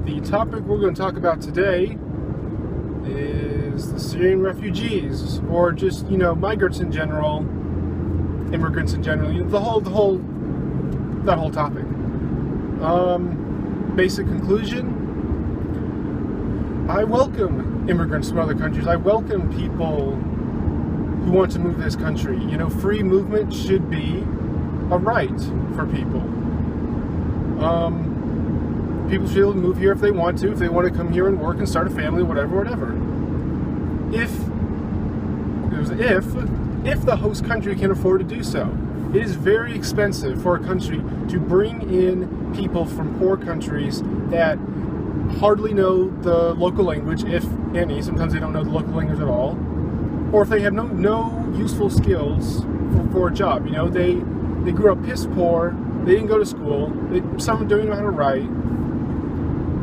The topic we're going to talk about today is the Syrian refugees, or just, migrants in general, immigrants in general, that whole topic. Basic conclusion: I welcome immigrants from other countries. I welcome people who want to move this country. Free movement should be a right for people. People should be able to move here if they want to come here and work and start a family, whatever. If the host country can afford to do so. It is very expensive for a country to bring in people from poor countries that hardly know the local language, if any. Sometimes they don't know the local language at all, or if they have no useful skills for a job. They grew up piss poor. They didn't go to school. Some don't even know how to write.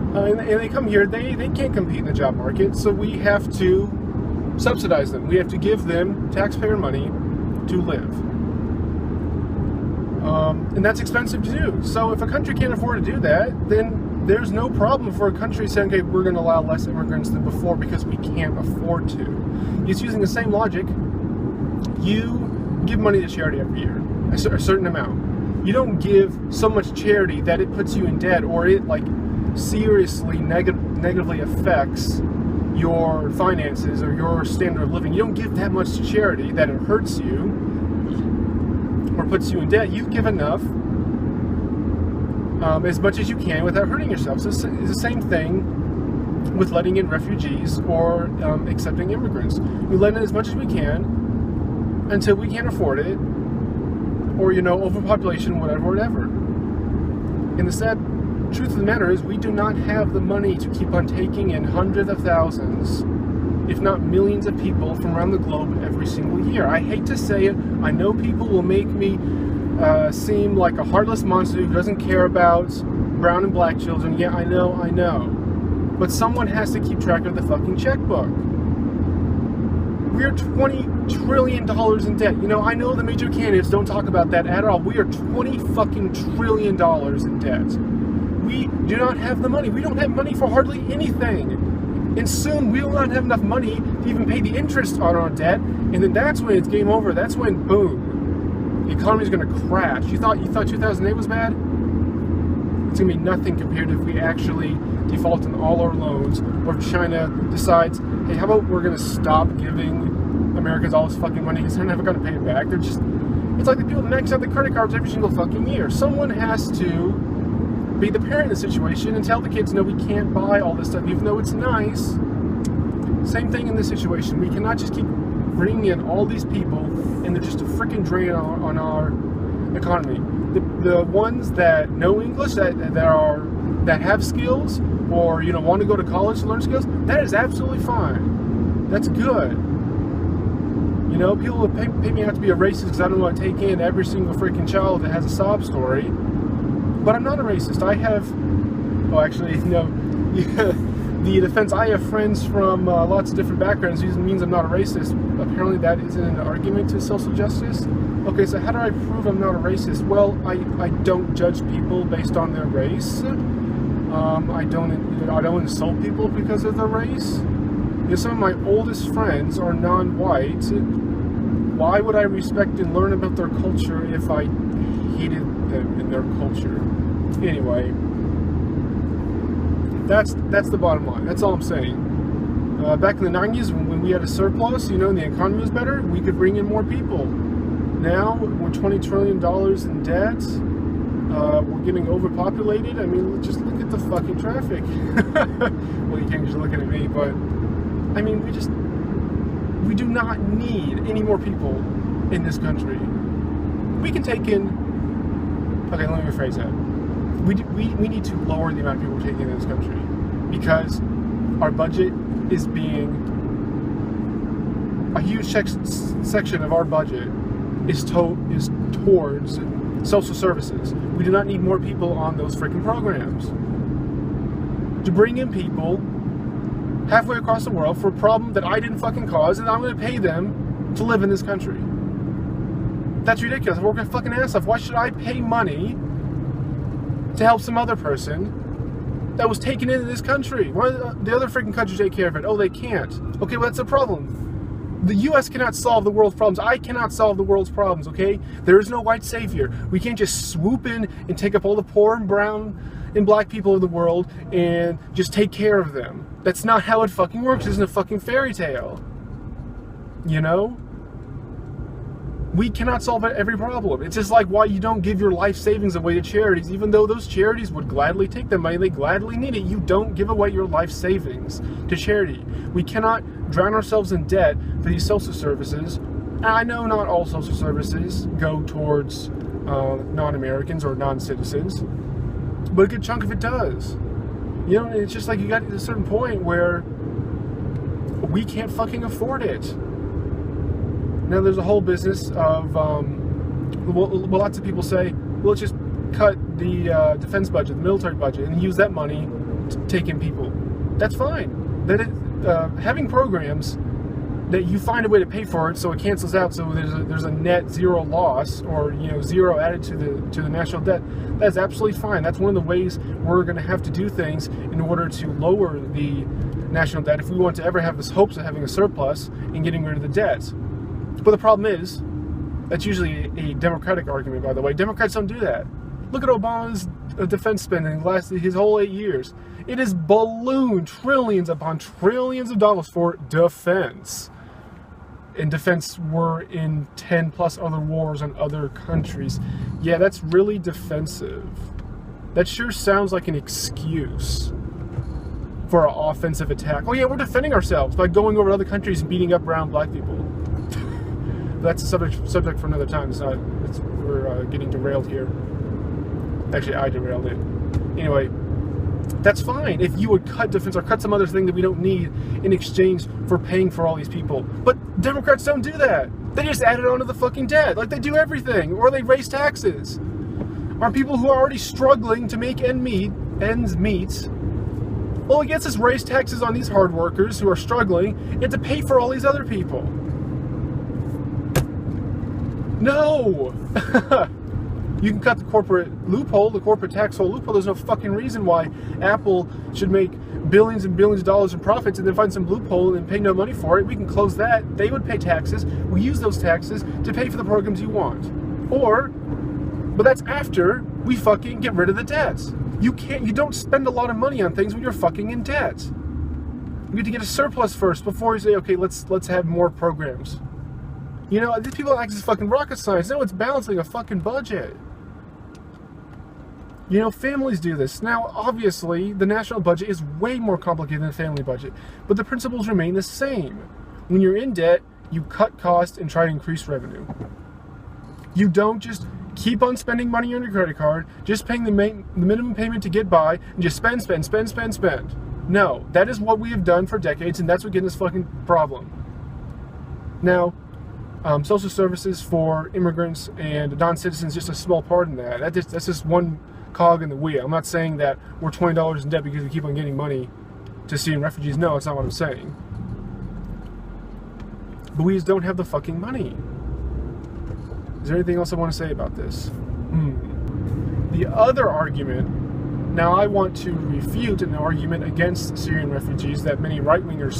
And they come here, they can't compete in the job market, so we have to subsidize them. We have to give them taxpayer money to live. And that's expensive to do. So if a country can't afford to do that, then there's no problem for a country saying, okay, we're going to allow less immigrants than before because we can't afford to. It's using the same logic. You give money to charity every year, a certain amount. You don't give so much charity that it puts you in debt, or it seriously negatively affects your finances or your standard of living. You don't give that much to charity that it hurts you or puts you in debt. You give enough, as much as you can without hurting yourself. So it's the same thing with letting in refugees or accepting immigrants. We let in as much as we can until we can't afford it, or overpopulation, whatever. And the sad truth of the matter is, we do not have the money to keep on taking in hundreds of thousands, if not millions of people from around the globe every single year. I hate to say it. I know people will make me seem like a heartless monster who doesn't care about brown and black children. Yeah, I know. But someone has to keep track of the fucking checkbook. We're $20 trillion in debt. I know the major candidates don't talk about that at all. We are $20 fucking trillion in debt. We do not have the money. We don't have money for hardly anything. And soon we will not have enough money to even pay the interest on our debt. And then that's when it's game over. That's when, boom, the economy is going to crash. You thought 2008 was bad? It's going to be nothing compared to if we actually default on all our loans, or if China decides, hey, how about we're going to stop giving Americans all this fucking money because they're never going to pay it back. It's like the people that max out the credit cards every single fucking year. Someone has to be the parent in the situation and tell the kids, no, we can't buy all this stuff, even though it's nice. Same thing in this situation. We cannot just keep bringing in all these people, and they're just a freaking drain on our economy. The ones that know English, that have skills, or want to go to college to learn skills, that is absolutely fine. That's good. People would pay me out to be a racist because I don't want to take in every single freaking child that has a sob story. But I'm not a racist. I have, the defense, I have friends from lots of different backgrounds. It means I'm not a racist. Apparently that isn't an argument to social justice. Okay, so how do I prove I'm not a racist? Well, I don't judge people based on their race. I don't insult people because of their race. Some of my oldest friends are non-white. Why would I respect and learn about their culture if I hated them and their culture? Anyway, that's the bottom line. That's all I'm saying. Back in the 90s, when we had a surplus, and the economy was better, we could bring in more people. Now we're $20 trillion in debt. We're getting overpopulated. I mean, just look at the fucking traffic. Well, you can't just look at me, but I mean, we do not need any more people in this country. We can take in. Okay, let me rephrase that. We need to lower the amount of people we're taking in this country, because our budget is being, a huge section of our budget is towards social services. We do not need more people on those freaking programs. To bring in people halfway across the world for a problem that I didn't fucking cause, and I'm going to pay them to live in this country. That's ridiculous. I work my fucking ass off. Why should I pay money to help some other person that was taken into this country. Why do the other freaking countries take care of it? Oh, they can't. Okay, well, that's a problem. The U.S. cannot solve the world's problems. I cannot solve the world's problems, okay? There is no white savior. We can't just swoop in and take up all the poor and brown and black people of the world and just take care of them. That's not how it fucking works. It isn't a fucking fairy tale. You know? We cannot solve every problem. It's just like why you don't give your life savings away to charities, even though those charities would gladly take the money, they gladly need it. You don't give away your life savings to charity. We cannot drown ourselves in debt for these social services. And I know not all social services go towards non-Americans or non-citizens, but a good chunk of it does. You know, it's just like you got to a certain point where we can't fucking afford it. Now, there's a whole business of, well, lots of people say, well, let's just cut the defense budget, the military budget, and use that money to take in people. That's fine. Having programs that you find a way to pay for it so it cancels out, so there's a net zero loss, or zero added to the national debt. That's absolutely fine. That's one of the ways we're going to have to do things in order to lower the national debt if we want to ever have this hopes of having a surplus and getting rid of the debt. But the problem is, that's usually a Democratic argument, by the way. Democrats don't do that. Look at Obama's defense spending his whole 8 years. It is ballooned trillions upon trillions of dollars for defense. And defense were in 10 plus other wars on other countries. Yeah, that's really defensive. That sure sounds like an excuse for an offensive attack. Oh yeah, we're defending ourselves by going over other countries and beating up brown black people. That's a subject for another time. We're getting derailed here. Actually, I derailed it. Anyway, that's fine if you would cut defense or cut some other thing that we don't need in exchange for paying for all these people. But Democrats don't do that. They just add it onto the fucking debt, like they do everything, or they raise taxes. Are people who are already struggling to make ends meet? All it gets is raise taxes on these hard workers who are struggling and to pay for all these other people. No! You can cut the corporate loophole, the corporate tax hole loophole. There's no fucking reason why Apple should make billions and billions of dollars in profits and then find some loophole and pay no money for it. We can close that. They would pay taxes. We use those taxes to pay for the programs you want. But that's after we fucking get rid of the debts. You don't spend a lot of money on things when you're fucking in debt. You need to get a surplus first before you say, okay, let's have more programs. These people act as fucking rocket science. No, it's balancing a fucking budget. Families do this. Now, obviously, the national budget is way more complicated than the family budget, but the principles remain the same. When you're in debt, you cut costs and try to increase revenue. You don't just keep on spending money on your credit card, just paying the minimum payment to get by, and just spend. No, that is what we have done for decades, and that's what gets this fucking problem. Now, social services for immigrants and non-citizens is just a small part in that. That's just one cog in the wheel. I'm not saying that we're $20 in debt because we keep on getting money to Syrian refugees. No, that's not what I'm saying. But we just don't have the fucking money. Is there anything else I want to say about this? The other argument, now I want to refute an argument against Syrian refugees that many right-wingers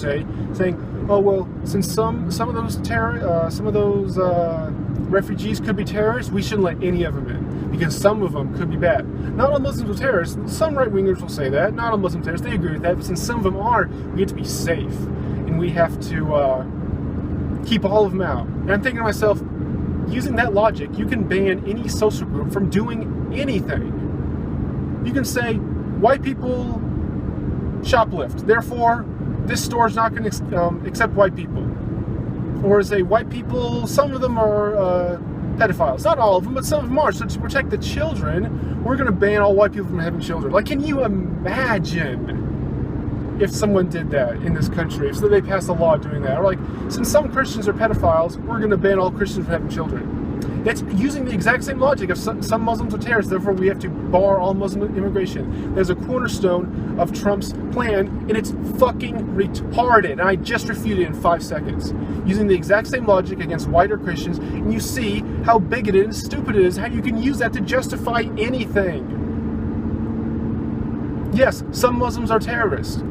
saying, oh well, since some of those refugees could be terrorists, we shouldn't let any of them in because some of them could be bad. Not all Muslims are terrorists. Some right-wingers will say that. Not all Muslim terrorists. They agree with that. But since some of them are, we have to be safe, and we have to keep all of them out. And I'm thinking to myself, using that logic, you can ban any social group from doing anything. You can say, white people shoplift, therefore this store is not going to accept white people. Or say, white people, some of them are pedophiles. Not all of them, but some of them are. So to protect the children, we're going to ban all white people from having children. Like, can you imagine if someone did that in this country? If they passed a law doing that? Or like, since some Christians are pedophiles, we're going to ban all Christians from having children. That's using the exact same logic of some Muslims are terrorists, therefore we have to bar all Muslim immigration. There's a cornerstone of Trump's plan, and it's fucking retarded. And I just refuted it in 5 seconds. Using the exact same logic against white or Christians, and you see how bigoted and stupid it is, how you can use that to justify anything. Yes, some Muslims are terrorists.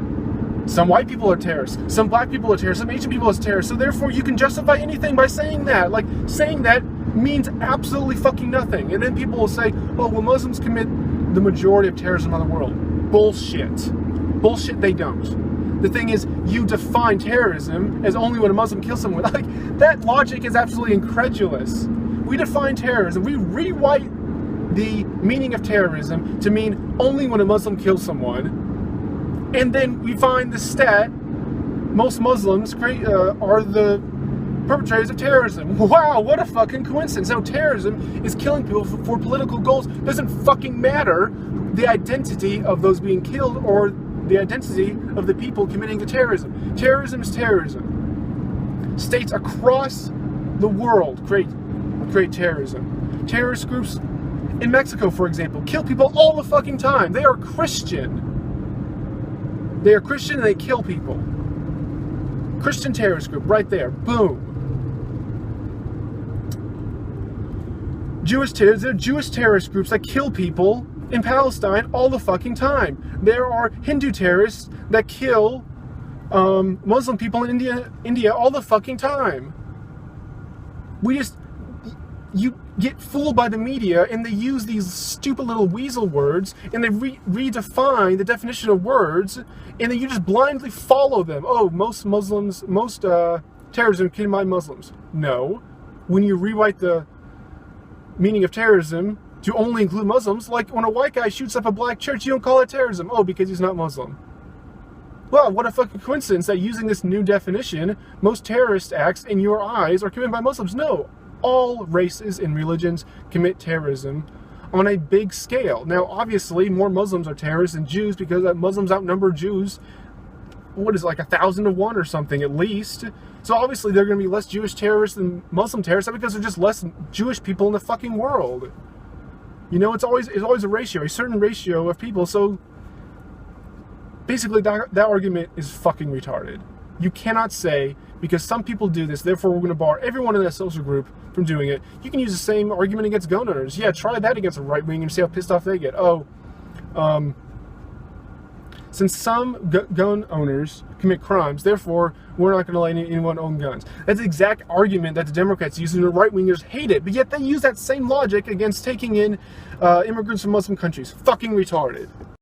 Some white people are terrorists. Some black people are terrorists. Some Asian people are terrorists. So therefore, you can justify anything by saying that. Like, saying that means absolutely fucking nothing. And then people will say, oh, well, Muslims commit the majority of terrorism in the world. Bullshit. Bullshit, they don't. The thing is, you define terrorism as only when a Muslim kills someone. Like, that logic is absolutely incredulous. We define terrorism. We rewrite the meaning of terrorism to mean only when a Muslim kills someone. And then we find the stat, most Muslims are the perpetrators of terrorism. Wow, what a fucking coincidence. Now, terrorism is killing people for political goals. It doesn't fucking matter the identity of those being killed or the identity of the people committing the terrorism. Terrorism is terrorism. States across the world create terrorism. Terrorist groups in Mexico, for example, kill people all the fucking time. They are Christian. They are Christian and they kill people. Christian terrorist group, right there. Boom. There are Jewish terrorist groups that kill people in Palestine all the fucking time. There are Hindu terrorists that kill Muslim people in India all the fucking time. You get fooled by the media and they use these stupid little weasel words and they redefine the definition of words and then you just blindly follow them. Oh, most terrorism committed by Muslims. No. When you rewrite the meaning of terrorism to only include Muslims, like when a white guy shoots up a black church, you don't call it terrorism. Oh, because he's not Muslim. Well, what a fucking coincidence that using this new definition, most terrorist acts in your eyes are committed by Muslims. No. All races and religions commit terrorism on a big scale. Now, obviously, more Muslims are terrorists than Jews because Muslims outnumber Jews, what is it, like 1,000 to 1 or something at least. So obviously, there are going to be less Jewish terrorists than Muslim terrorists because there are just less Jewish people in the fucking world. You know, it's always a ratio, a certain ratio of people. So basically, that argument is fucking retarded. You cannot say, because some people do this, therefore we're going to bar everyone in that social group from doing it. You can use the same argument against gun owners. Yeah, try that against a right wing and see how pissed off they get. Oh, since some gun owners commit crimes, therefore we're not going to let anyone own guns. That's the exact argument that the Democrats use, and the right wingers hate it. But yet they use that same logic against taking in immigrants from Muslim countries. Fucking retarded.